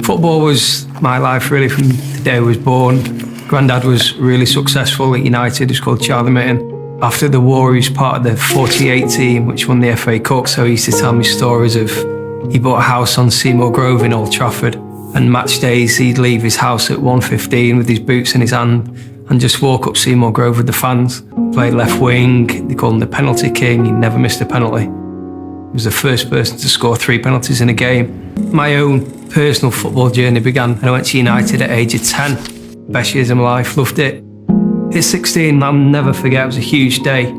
Football was my life really from the day I was born. Grandad was really successful at United. He's called Charlie Mitten. After the war, he was part of the 48 team, which won the FA Cup. So he used to tell me stories of he bought a house on Seymour Grove in Old Trafford. And match days, he'd leave his house at 1:15 with his boots in his hand and just walk up Seymour Grove with the fans. Played left wing. They called him the penalty king. He never missed a penalty. He was the first person to score 3 penalties in a game. My own personal football journey began when I went to United at age of 10. Best years of my life, loved it. At 16, I'll never forget, it was a huge day.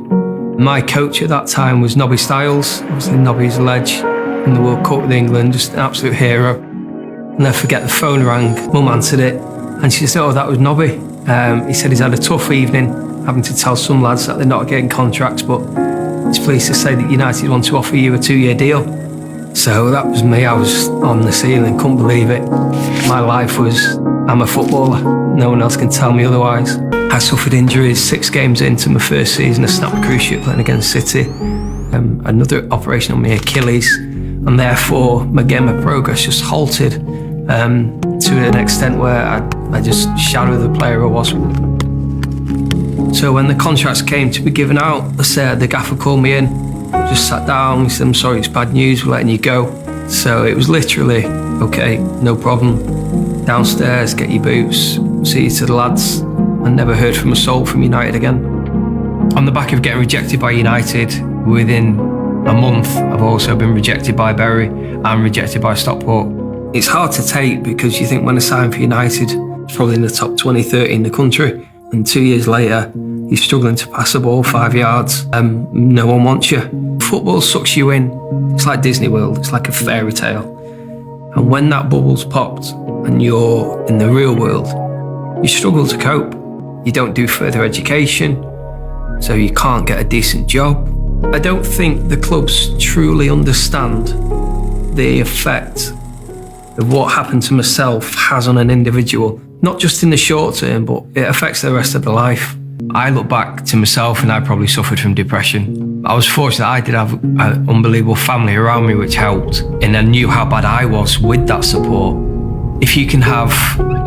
My coach at that time was Nobby Stiles. Obviously Nobby's a ledge in the World Cup with England, just an absolute hero. I'll never forget, the phone rang, Mum answered it, and she said, oh, that was Nobby. He said he's had a tough evening, having to tell some lads that they're not getting contracts, but he's pleased to say that United want to offer you a 2-year deal. So that was me. I was on the ceiling, couldn't believe it. My life was, I'm a footballer. No one else can tell me otherwise. I suffered injuries 6 games into my first season. I snapped a cruciate playing against City. Another operation on my Achilles. And therefore, my game of progress just halted to an extent where I just shadowed the player I was. So when the contracts came to be given out, the gaffer called me in, just sat down, he said, I'm sorry, it's bad news, we're letting you go. So it was literally, okay, no problem. Downstairs, get your boots, see you to the lads. I never heard from a soul from United again. On the back of getting rejected by United, within a month, I've also been rejected by Bury and rejected by Stockport. It's hard to take because you think when I signed for United, it's probably in the top 20, 30 in the country. And 2 years later, you're struggling to pass the ball 5 yards. No one wants you. Football sucks you in. It's like Disney World. It's like a fairy tale. And when that bubble's popped and you're in the real world, you struggle to cope. You don't do further education, so you can't get a decent job. I don't think the clubs truly understand the effect of what happened to myself has on an individual. Not just in the short term, but it affects the rest of their life. I look back to myself and I probably suffered from depression. I was fortunate I did have an unbelievable family around me which helped, and I knew how bad I was with that support. If you can have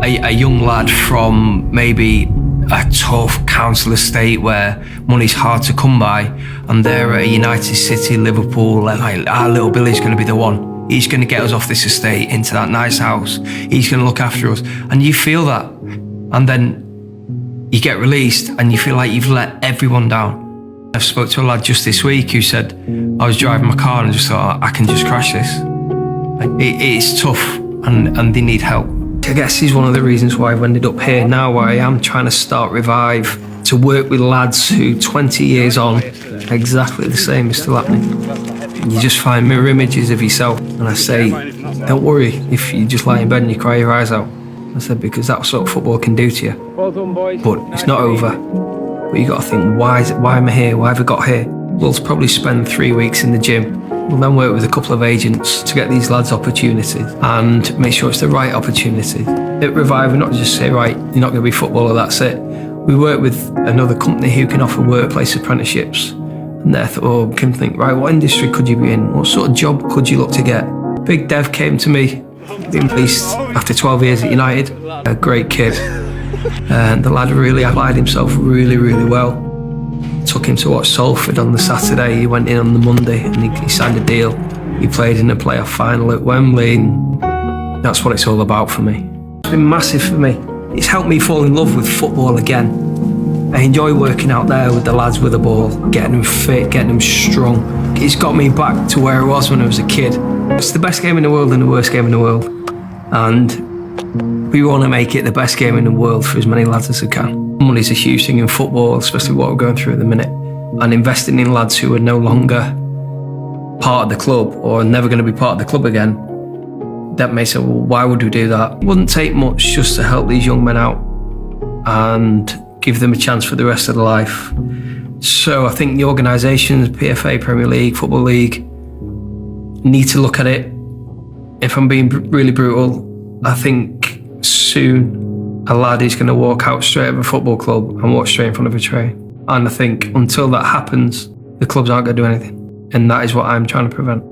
a young lad from maybe a tough council estate where money's hard to come by, and they're at United City, Liverpool, and our little Billy's going to be the one. He's going to get us off this estate into that nice house. He's going to look after us. And you feel that. And then you get released and you feel like you've let everyone down. I spoke to a lad just this week who said, I was driving my car and just thought, I can just crash this. It's tough and they need help. I guess is one of the reasons why I've ended up here now, where I am trying to start Revive, to work with lads who 20 years on, exactly the same is still happening. You just find mirror images of yourself, and I say, don't worry if you just lie in bed and you cry your eyes out. I said, because that's what football can do to you. Well done, boys. But it's not over. But you got to think, why am I here? Why have I got here? We'll probably spend 3 weeks in the gym. We'll then work with a couple of agents to get these lads opportunities and make sure it's the right opportunity. At Revive, we're not just say, right, you're not going to be a footballer, that's it. We work with another company who can offer workplace apprenticeships. And therefore, we can think, right, what industry could you be in? What sort of job could you look to get? Big Dev came to me, being released after 12 years at United. A great kid. And the lad really applied himself really, really well. Took him to watch Salford on the Saturday. He went in on the Monday and he signed a deal. He played in a playoff final at Wembley. And that's what it's all about for me. It's been massive for me. It's helped me fall in love with football again. I enjoy working out there with the lads with the ball, getting them fit, getting them strong. It's got me back to where I was when I was a kid. It's the best game in the world and the worst game in the world. And we want to make it the best game in the world for as many lads as we can. Money's a huge thing in football, especially what we're going through at the minute. And investing in lads who are no longer part of the club or never going to be part of the club again, that may say, well, why would we do that? It wouldn't take much just to help these young men out and give them a chance for the rest of their life. So I think the organisations, PFA, Premier League, Football League, need to look at it. If I'm being really brutal, I think soon a lad is going to walk out straight of a football club and walk straight in front of a train. And I think until that happens, the clubs aren't going to do anything. And that is what I'm trying to prevent.